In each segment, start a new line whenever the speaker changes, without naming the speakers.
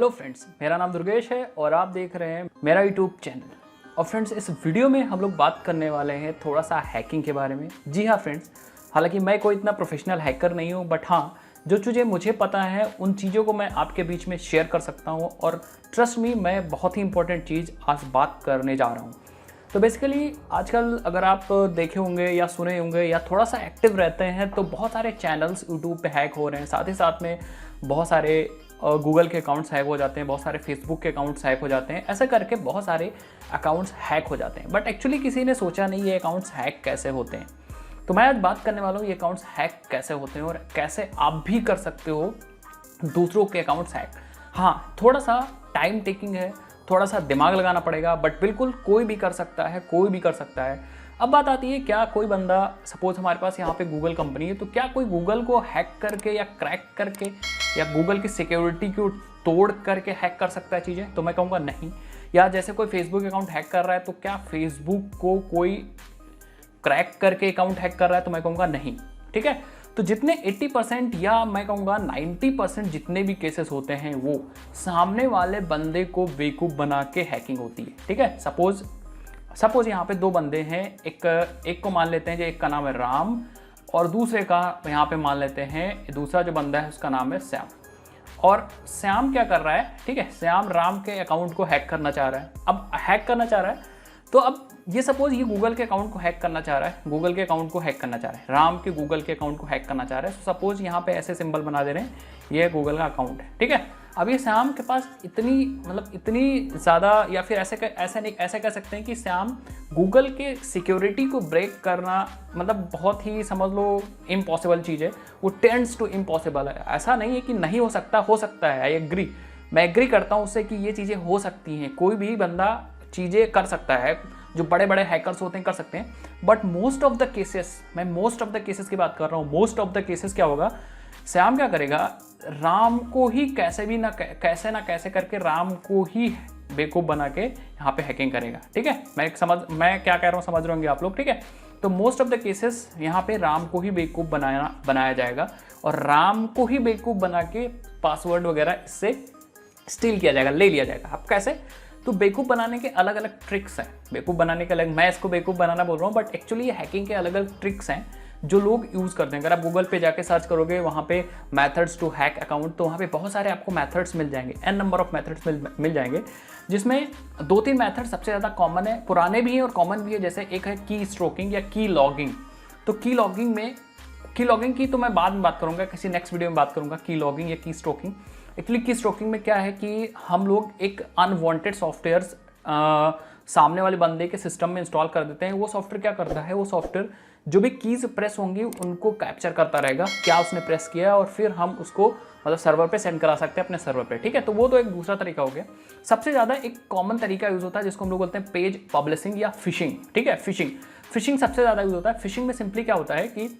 Hello friends, मेरा नाम दुर्गेश है और आप देख रहे हैं मेरा यूट्यूब चैनल। और फ्रेंड्स, इस वीडियो में हम लोग बात करने वाले हैं थोड़ा सा हैकिंग के बारे में। जी हाँ फ्रेंड्स, हालांकि मैं कोई इतना प्रोफेशनल हैकर नहीं हूँ, बट हाँ, जो चीज़ें मुझे पता है उन चीज़ों को मैं आपके बीच में शेयर कर सकता हूँ। और ट्रस्ट मी, मैं बहुत ही इंपॉर्टेंट चीज़ आज बात करने जा रहा हूँ। तो बेसिकली आजकल अगर आप देखे होंगे या सुने होंगे या थोड़ा सा एक्टिव रहते हैं तो बहुत सारे चैनल्स यूट्यूब पे हैक हो रहे हैं। साथ ही साथ में बहुत सारे गूगल के अकाउंट्स हैक हो जाते हैं, बहुत सारे फेसबुक के अकाउंट्स हैक हो जाते हैं। ऐसे करके बहुत सारे अकाउंट्स हैक हो जाते हैं, बट एक्चुअली किसी ने सोचा नहीं ये अकाउंट्स हैक कैसे होते हैं। तो मैं आज बात करने वाला हूँ ये अकाउंट्स हैक कैसे होते हैं और कैसे आप भी कर सकते हो दूसरों के अकाउंट्स हैक। हाँ, थोड़ा सा टाइम टेकिंग है, थोड़ा सा दिमाग लगाना पड़ेगा, बट बिल्कुल कोई भी कर सकता है, कोई भी कर सकता है। अब बात आती है, क्या कोई बंदा, सपोज हमारे पास यहाँ पे गूगल कंपनी है, तो क्या कोई गूगल को हैक करके या क्रैक करके या गूगल की सिक्योरिटी को तोड़ करके हैक कर सकता है चीज़ें? तो मैं कहूँगा नहीं। या जैसे कोई फेसबुक अकाउंट हैक कर रहा है, तो क्या फेसबुक को कोई क्रैक करके अकाउंट हैक कर रहा है? तो मैं कहूँगा नहीं। ठीक है, तो जितने 80% या मैं कहूँगा 90% जितने भी केसेस होते हैं वो सामने वाले बंदे को बेवकूफ़ बना के हैकिंग होती है। ठीक है, सपोज यहाँ पे दो बंदे हैं, एक को मान लेते हैं जो एक का नाम है राम और दूसरे का यहाँ पे मान लेते हैं दूसरा जो बंदा है उसका नाम है श्याम। और श्याम क्या कर रहा है? ठीक है, श्याम राम के अकाउंट को हैक करना चाह रहा है। अब हैक करना चाह रहा है तो अब ये सपोज ये गूगल के अकाउंट को हैक करना चाह रहा है, गूगल के अकाउंट को हैक करना चाह रहा है, राम के गूगल के अकाउंट को हैक करना चाह रहा है। तो सपोज यहाँ पे ऐसे सिंबल बना दे रहे हैं, ये गूगल का अकाउंट है। ठीक है, अब ये श्याम के पास इतनी ज़्यादा, या फिर ऐसे कह सकते हैं कि श्याम गूगल के सिक्योरिटी को ब्रेक करना मतलब बहुत ही, समझ लो, इम्पॉसिबल चीज़ है। वो टेंड्स टू इम्पॉसिबल है। ऐसा नहीं है कि नहीं हो सकता है। आई एग्री, मैं एग्री करता हूँ उससे कि ये चीज़ें हो सकती हैं, कोई भी बंदा चीज़ें कर सकता है, जो बड़े बड़े हैकर्स होते हैं कर सकते हैं। But most of the cases, मैं मोस्ट ऑफ द केसेस की बात कर रहा हूँ। मोस्ट ऑफ द केसेस क्या होगा, श्याम क्या करेगा, राम को ही कैसे ना कैसे करके राम को ही बेवकूफ़ बना के यहाँ पे हैकिंग करेगा। ठीक है, मैं क्या कह रहा हूँ समझ रहे होंगे आप लोग। ठीक है, तो मोस्ट ऑफ द केसेस यहाँ पे राम को ही बेवकूफ़ बनाया जाएगा और राम को ही बेवकूफ़ बना के पासवर्ड वगैरह इससे स्टील किया जाएगा, ले लिया जाएगा। अब कैसे? तो बेवकूफ़ बनाने के अलग अलग ट्रिक्स हैं। बेवकूफ़ बनाने के अलग, मैं इसको बेवकूफ़ बनाना बोल रहा हूँ, बट एक्चुअली ये हैकिंग के अलग अलग ट्रिक्स हैं जो लोग यूज़ करते हैं। अगर आप गूगल पे जाके सर्च करोगे वहाँ पे मेथड्स टू हैक अकाउंट, तो वहाँ पे बहुत सारे आपको मेथड्स मिल जाएंगे, एन नंबर ऑफ मेथड्स मिल जाएंगे, जिसमें 2-3 मेथड सबसे ज़्यादा कॉमन है, पुराने भी हैं और कॉमन भी है। जैसे एक है की स्ट्रोकिंग या की लॉगिंग। तो की लॉगिंग की तो मैं बाद में बात करूँगा, किसी नेक्स्ट वीडियो में बात करूँगा, की लॉगिंग या की स्ट्रोकिंग। एक्चुअली की स्ट्रोकिंग में क्या है कि हम लोग एक अनवांटेड सॉफ्टवेयर सामने वाले बंदे के सिस्टम में इंस्टॉल कर देते हैं। वो सॉफ्टवेयर क्या करता है, वो सॉफ्टवेयर जो भी कीज़ प्रेस होंगी उनको कैप्चर करता रहेगा, क्या उसने प्रेस किया, और फिर हम उसको मतलब सर्वर पे सेंड करा सकते हैं अपने सर्वर पे। ठीक है, तो वो तो एक दूसरा तरीका हो गया। सबसे ज़्यादा एक कॉमन तरीका यूज़ होता है जिसको हम लोग बोलते हैं पेज पब्लिशिंग या फिशिंग। ठीक है, फिशिंग सबसे ज़्यादा यूज़ होता है। फिशिंग में सिंपली क्या होता है कि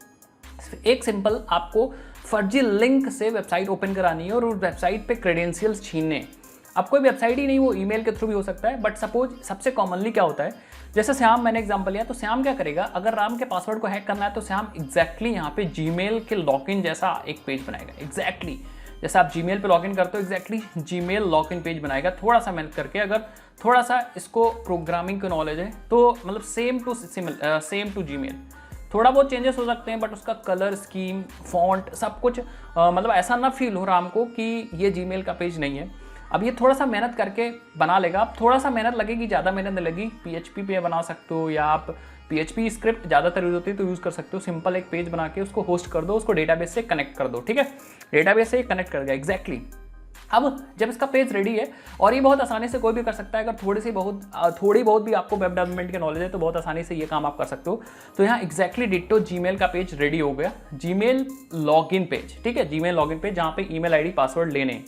एक सिंपल आपको फर्जी लिंक से वेबसाइट ओपन करानी है और उस वेबसाइट पे क्रेडेंशियल्स छीनने। अब कोई वेबसाइट ही नहीं, वो ईमेल के थ्रू भी हो सकता है, बट सपोज सबसे कॉमनली क्या होता है, जैसे श्याम, मैंने एग्जांपल लिया, तो श्याम क्या करेगा, अगर राम के पासवर्ड को हैक करना है तो श्याम एग्जैक्टली यहाँ पे जीमेल के लॉगिन जैसा एक पेज बनाएगा। एग्जैक्टली जैसा आप जीमेल पे लॉगिन करते हो, एग्जैक्टली जीमेल लॉगिन पेज बनाएगा। थोड़ा सा मेहनत करके, अगर थोड़ा सा इसको प्रोग्रामिंग की नॉलेज है तो मतलब सेम टू जीमेल। थोड़ा बहुत चेंजेस हो सकते हैं, बट उसका कलर स्कीम, फॉन्ट, सब कुछ मतलब ऐसा ना फील हो राम को कि ये जीमेल का पेज नहीं है। अब ये थोड़ा सा मेहनत करके बना लेगा। अब थोड़ा सा मेहनत लगेगी, ज़्यादा मेहनत नहीं लगेगी। PHP पे बना सकते हो, या आप PHP स्क्रिप्ट ज़्यादातर यूज़ होती है तो यूज़ कर सकते हो। सिंपल एक पेज बना के उसको होस्ट कर दो, उसको डेटाबेस से कनेक्ट कर दो। ठीक है, डेटाबेस से कनेक्ट कर दिया एग्जैक्टली। अब जब इसका पेज रेडी है, और ये बहुत आसानी से कोई भी कर सकता है, अगर थोड़ी बहुत भी आपको वेब डेवलपमेंट की नॉलेज है तो बहुत आसानी से ये काम आप कर सकते हो। तो यहाँ एग्जैक्टली डिट्टो जीमेल का पेज रेडी हो गया, जीमेल लॉगिन पेज। ठीक है, जीमेल लॉगिन पेज जहाँ पे ईमेल आईडी पासवर्ड लेने।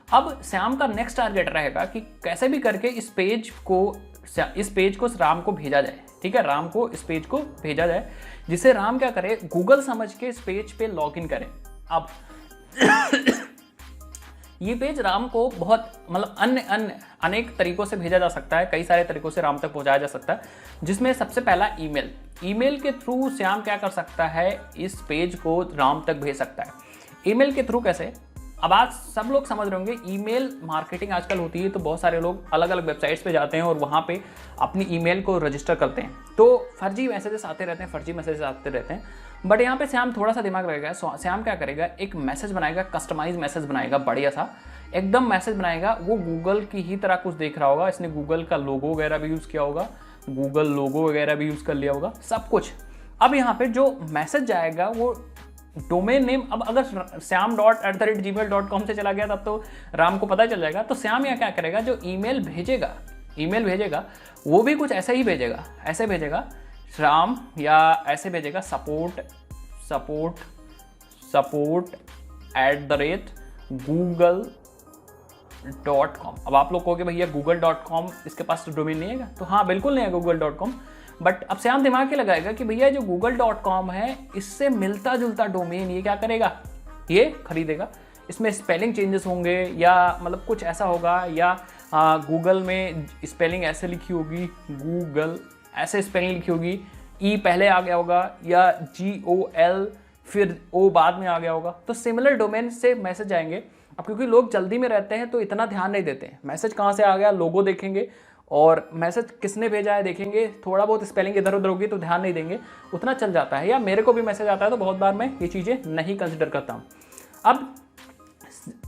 अब श्याम का नेक्स्ट टारगेट रहेगा कि कैसे भी करके इस पेज को राम को भेजा जाए। ठीक है, राम को इस पेज को भेजा जाए, जिसे राम क्या करे, गूगल समझ के इस पेज पे लॉगिन करे। अब ये पेज राम को बहुत मतलब अनेक तरीकों से भेजा जा सकता है, कई सारे तरीकों से राम तक पहुंचाया जा सकता है, जिसमें सबसे पहला ईमेल के थ्रू श्याम क्या कर सकता है, इस पेज को राम तक भेज सकता है। ईमेल के थ्रू कैसे? अब आज सब लोग समझ रहे होंगे ईमेल मार्केटिंग आजकल होती है, तो बहुत सारे लोग अलग अलग वेबसाइट्स पे जाते हैं और वहाँ पे अपनी ईमेल को रजिस्टर करते हैं, तो फर्जी मैसेजेस आते रहते हैं, फर्जी मैसेजेस आते रहते हैं। बट यहाँ पे श्याम थोड़ा सा दिमाग लगाएगा। श्याम क्या करेगा, एक मैसेज बनाएगा, कस्टमाइज मैसेज बनाएगा, बढ़िया सा एकदम मैसेज बनाएगा। वो गूगल की ही तरह कुछ देख रहा होगा, इसने गूगल का लोगो वगैरह भी यूज़ किया होगा, गूगल लोगो वगैरह भी यूज़ कर लिया होगा, सब कुछ। अब यहाँ पे जो मैसेज जाएगा वो डोमेन नेम, अब अगर श्याम.@gmail.com से चला गया तब तो राम को पता चल जाएगा। तो श्याम यहाँ क्या करेगा, जो ईमेल भेजेगा वो भी कुछ ऐसा ही भेजेगा, ऐसे भेजेगा श्याम, या ऐसे भेजेगा support@google.com। अब आप लोग कहोगे भैया google.com इसके पास तो डोमेन नहीं है, तो हाँ बिल्कुल नहीं है google.com। बट अब श्याम दिमाग ही लगाएगा कि भैया जो google.com है इससे मिलता जुलता डोमेन ये क्या करेगा, ये खरीदेगा। इसमें स्पेलिंग चेंजेस होंगे या मतलब कुछ ऐसा होगा, या गूगल में स्पेलिंग ऐसे लिखी होगी, गूगल ऐसे स्पेलिंग लिखी होगी, ई पहले आ गया होगा, या GOL फिर O बाद में आ गया होगा। तो सिमिलर डोमेन से मैसेज आएंगे। अब क्योंकि लोग जल्दी में रहते हैं तो इतना ध्यान नहीं देते हैं, मैसेज कहाँ से आ गया लोगो देखेंगे और मैसेज किसने भेजा है देखेंगे, थोड़ा बहुत स्पेलिंग इधर उधर होगी तो ध्यान नहीं देंगे, उतना चल जाता है। या मेरे को भी मैसेज आता है तो बहुत बार मैं ये चीज़ें नहीं कंसिडर करता हूँ। अब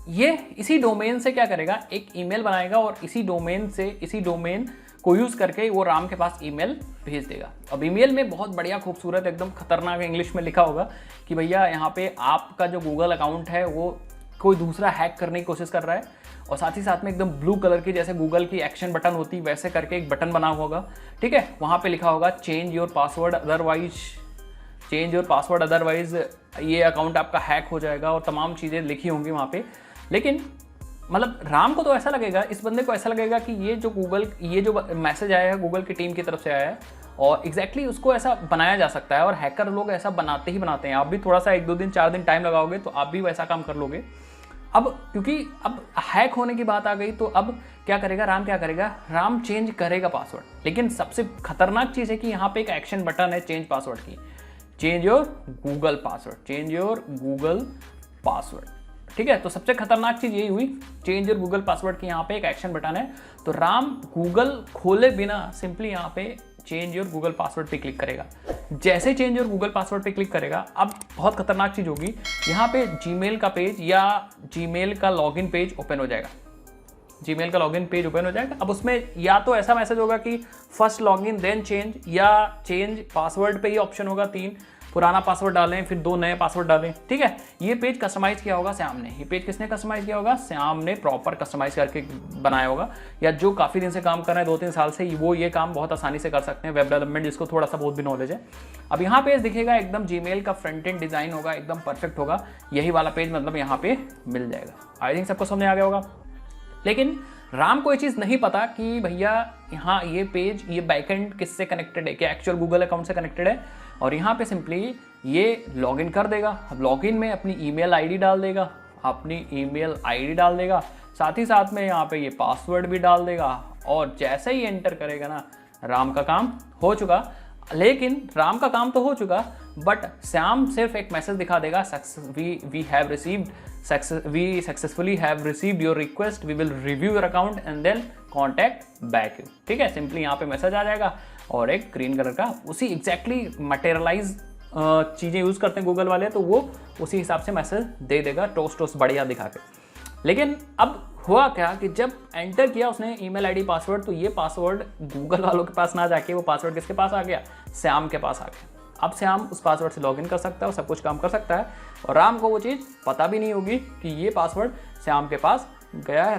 ये इसी डोमेन से क्या करेगा, एक ईमेल बनाएगा और इसी डोमेन को यूज़ करके वो राम के पास ईमेल भेज देगा। अब ईमेल में बहुत बढ़िया खूबसूरत एकदम खतरनाक इंग्लिश में लिखा होगा कि भैया यहाँ पे आपका जो गूगल अकाउंट है वो कोई दूसरा हैक करने की कोशिश कर रहा है, और साथ ही साथ में एकदम ब्लू कलर की जैसे गूगल की एक्शन बटन होती वैसे करके एक बटन बना होगा, ठीक है। वहाँ पे लिखा होगा चेंज योर पासवर्ड अदरवाइज ये अकाउंट आपका हैक हो जाएगा, और तमाम चीज़ें लिखी होंगी वहाँ पे। लेकिन मतलब राम को तो ऐसा लगेगा, इस बंदे को ऐसा लगेगा कि ये जो मैसेज आया है गूगल की टीम की तरफ से आया है, और एग्जैक्टली उसको ऐसा बनाया जा सकता है। और हैकर लोग ऐसा बनाते हैं। आप भी थोड़ा सा 1-2 दिन 4 दिन टाइम लगाओगे तो आप भी वैसा काम कर लोगे। अब क्योंकि अब हैक होने की बात आ गई तो अब क्या करेगा राम चेंज करेगा पासवर्ड। लेकिन सबसे खतरनाक चीज़ है कि यहाँ पे एक एक्शन बटन है चेंज पासवर्ड की, चेंज योर गूगल पासवर्ड, ठीक है। तो सबसे खतरनाक चीज़ यही हुई, चेंज योर गूगल पासवर्ड की यहाँ पे एक एक्शन बटन है। तो राम गूगल खोले बिना सिंपली यहाँ पे चेंज योर गूगल पासवर्ड पे क्लिक करेगा। जैसे चेंज योर गूगल पासवर्ड पे क्लिक करेगा, अब बहुत खतरनाक चीज़ होगी, यहाँ पे जीमेल का पेज या जीमेल का लॉगिन पेज ओपन हो जाएगा। अब उसमें या तो ऐसा मैसेज होगा कि फर्स्ट लॉगिन देन चेंज, या चेंज पासवर्ड पे ही ऑप्शन होगा 3, पुराना पासवर्ड डालें फिर 2 नए पासवर्ड डालें, ठीक है। ये पेज कस्टमाइज किया होगा श्याम ने। ये पेज किसने कस्टमाइज किया होगा, श्याम ने प्रॉपर कस्टमाइज करके बनाया होगा, या जो काफ़ी दिन से काम कर रहे हैं 2-3 साल से, वो ये काम बहुत आसानी से कर सकते हैं, वेब डेवलपमेंट जिसको थोड़ा सा बहुत भी नॉलेज है। अब यहाँ पेज दिखेगा एकदम जीमेल का फ्रंट एंड डिज़ाइन होगा, एकदम परफेक्ट होगा, यही वाला पेज मतलब यहाँ पे मिल जाएगा। आई थिंक सबको समझ आ गया होगा। लेकिन राम को ये चीज़ नहीं पता कि भैया यहाँ ये पेज, ये बैकएंड किससे कनेक्टेड है, क्या एक्चुअल गूगल अकाउंट से कनेक्टेड है। और यहाँ पे सिंपली ये लॉगिन कर देगा। अब लॉगिन में अपनी ईमेल आईडी डाल देगा, साथ ही साथ में यहाँ पे ये पासवर्ड भी डाल देगा, और जैसे ही एंटर करेगा ना, राम का काम हो चुका। लेकिन राम का काम तो हो चुका, बट श्याम सिर्फ एक मैसेज दिखा देगा, we successfully have received your request, we will review your account and then contact back you, ठीक है। सिंपली यहाँ पे मैसेज आ जाएगा और एक ग्रीन कलर का, उसी एग्जैक्टली मटेरियलाइज चीज़ें यूज़ करते हैं गूगल वाले, तो वो उसी हिसाब से मैसेज दे देगा टोस्ट बढ़िया दिखा के। लेकिन अब हुआ क्या कि जब एंटर किया उसने ईमेल आईडी पासवर्ड, तो ये पासवर्ड गूगल वालों के पास ना जाके वो पासवर्ड किसके पास आ गया, श्याम के पास आ गया। अब श्याम उस पासवर्ड से लॉगिन कर सकता है और सब कुछ काम कर सकता है, और राम को वो चीज़ पता भी नहीं होगी कि ये पासवर्ड श्याम के पास गया है।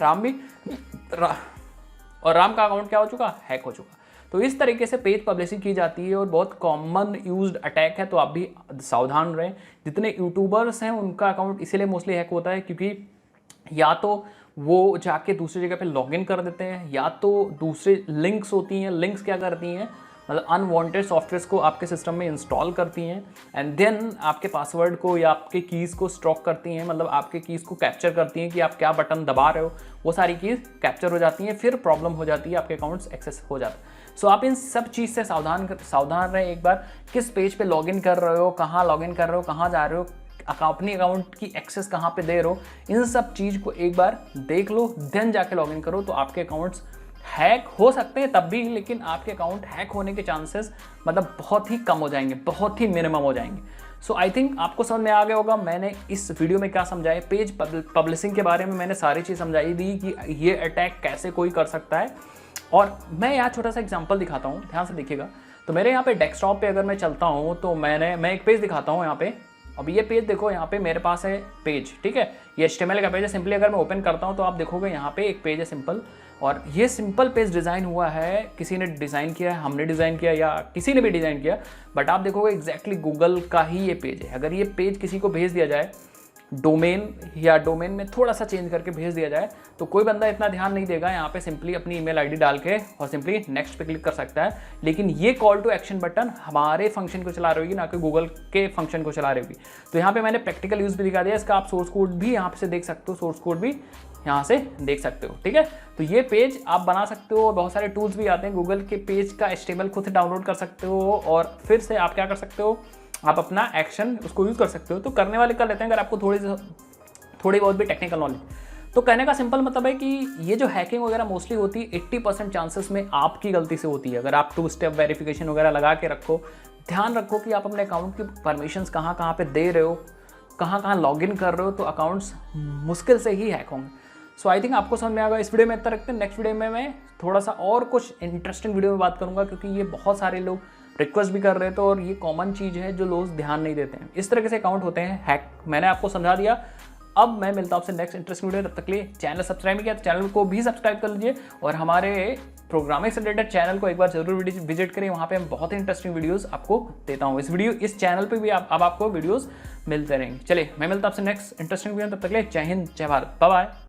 और राम का अकाउंट क्या हो चुका, हैक हो चुका। तो इस तरीके से पेज पब्लिशिंग की जाती है और बहुत कॉमन यूज्ड अटैक है, तो आप भी सावधान रहें। जितने यूट्यूबर्स हैं उनका अकाउंट इसीलिए मोस्टली हैक होता है क्योंकि या तो वो जाके दूसरी जगह पे लॉगिन कर देते हैं, या तो दूसरे लिंक्स होती हैं, लिंक्स क्या करती हैं मतलब अनवांटेड सॉफ्टवेयर्स को आपके सिस्टम में इंस्टॉल करती हैं, एंड देन आपके पासवर्ड को या आपके कीज़ को स्टॉक करती हैं, मतलब आपके कीज़ को कैप्चर करती हैं कि आप क्या बटन दबा रहे हो, वो सारी कीज़ कैप्चर हो जाती हैं, फिर प्रॉब्लम हो जाती है, आपके अकाउंट्स एक्सेस हो जाता है। सो आप इन सब चीज़ से सावधान रहें। एक बार किस पेज पे लॉगिन कर रहे हो, कहाँ लॉगिन कर रहे हो, कहाँ जा रहे हो, अपनी अकाउंट की एक्सेस कहाँ पे दे रहे हो, इन सब चीज़ को एक बार देख लो, देन जाके लॉगिन करो। तो आपके अकाउंट्स हैक हो सकते हैं तब भी, लेकिन आपके अकाउंट हैक होने के चांसेस मतलब बहुत ही कम हो जाएंगे, बहुत ही मिनिमम हो जाएंगे। सो आई थिंक आपको समझ में आ गया होगा मैंने इस वीडियो में क्या समझाया। पेज पब्लिशिंग के बारे में मैंने सारी चीज़ समझाई दी कि ये अटैक कैसे कोई कर सकता है। और मैं यहाँ छोटा सा एग्जांपल दिखाता हूँ, ध्यान से देखिएगा। तो मेरे यहाँ पे डेस्कटॉप पे अगर मैं चलता हूँ तो मैं एक पेज दिखाता हूँ यहाँ पे। अब ये पेज देखो, यहाँ पे मेरे पास है पेज, ठीक है, ये HTML का पेज है। सिंपली अगर मैं ओपन करता हूँ तो आप देखोगे यहाँ पे एक पेज है सिंपल, और ये सिंपल पेज डिज़ाइन हुआ है, किसी ने डिज़ाइन किया है, हमने डिज़ाइन किया या किसी ने भी डिज़ाइन किया, बट आप देखोगे एग्जैक्टली गूगल का ही ये पेज है। अगर ये पेज किसी को भेज दिया जाए डोमेन में थोड़ा सा चेंज करके भेज दिया जाए तो कोई बंदा इतना ध्यान नहीं देगा। यहाँ पे सिंपली अपनी ईमेल आईडी डाल के और सिंपली नेक्स्ट पे क्लिक कर सकता है। लेकिन ये कॉल टू एक्शन बटन हमारे फंक्शन को चला रही होगी, ना कि गूगल के फंक्शन को चला रही होगी। तो यहाँ पे मैंने प्रैक्टिकल यूज़ भी दिखा दिया, इसका आप सोर्स कोड भी यहाँ से देख सकते हो, सोर्स कोड भी यहाँ से देख सकते हो, ठीक है। तो ये पेज आप बना सकते हो, बहुत सारे टूल्स भी आते हैं। गूगल के पेज का HTML खुद से डाउनलोड कर सकते हो और फिर से आप क्या कर सकते हो, आप अपना एक्शन उसको यूज़ कर सकते हो। तो करने वाले कर लेते हैं, अगर आपको थोड़ी बहुत भी टेक्निकल नॉलेज। तो कहने का सिंपल मतलब है कि ये जो हैकिंग वगैरह मोस्टली होती है 80% चांसेस में आपकी गलती से होती है। अगर आप 2 स्टेप वेरिफिकेशन वगैरह लगा के रखो, ध्यान रखो कि आप अपने अकाउंट की परमिशंस कहाँ पे दे रहे हो, कहाँ लॉगिन कर रहे हो, तो अकाउंट्स मुश्किल से ही हैक होंगे। सो आई थिंक आपको समझ में आ गया। इस वीडियो में इतना रखते हैं, नेक्स्ट वीडियो में मैं थोड़ा सा और कुछ इंटरेस्टिंग वीडियो में बात करूँगा, क्योंकि ये बहुत सारे लोग रिक्वेस्ट भी कर रहे थे और ये कॉमन चीज़ है जो लोग ध्यान नहीं देते हैं। इस तरह से अकाउंट होते हैं हैक, मैंने आपको समझा दिया। अब मैं मिलता हूँ आपसे नेक्स्ट इंटरेस्टिंग वीडियो। तब तक के लिए चैनल सब्सक्राइब नहीं किया तो चैनल को भी सब्सक्राइब कर लीजिए, और हमारे प्रोग्रामिंग से रिलेटेड चैनल को एक बार जरूर विजिट करिए। वहाँ पे हम बहुत ही इंटरेस्टिंग वीडियोस आपको देता हूँ। इस चैनल पे भी अब आपको वीडियोस मिलते रहेंगे। चलिए मैं मिलता हूँ आपसे नेक्स्ट इंटरेस्टिंग वीडियो। तब तक के लिए जय हिंद, जय भारत, बाय बाय।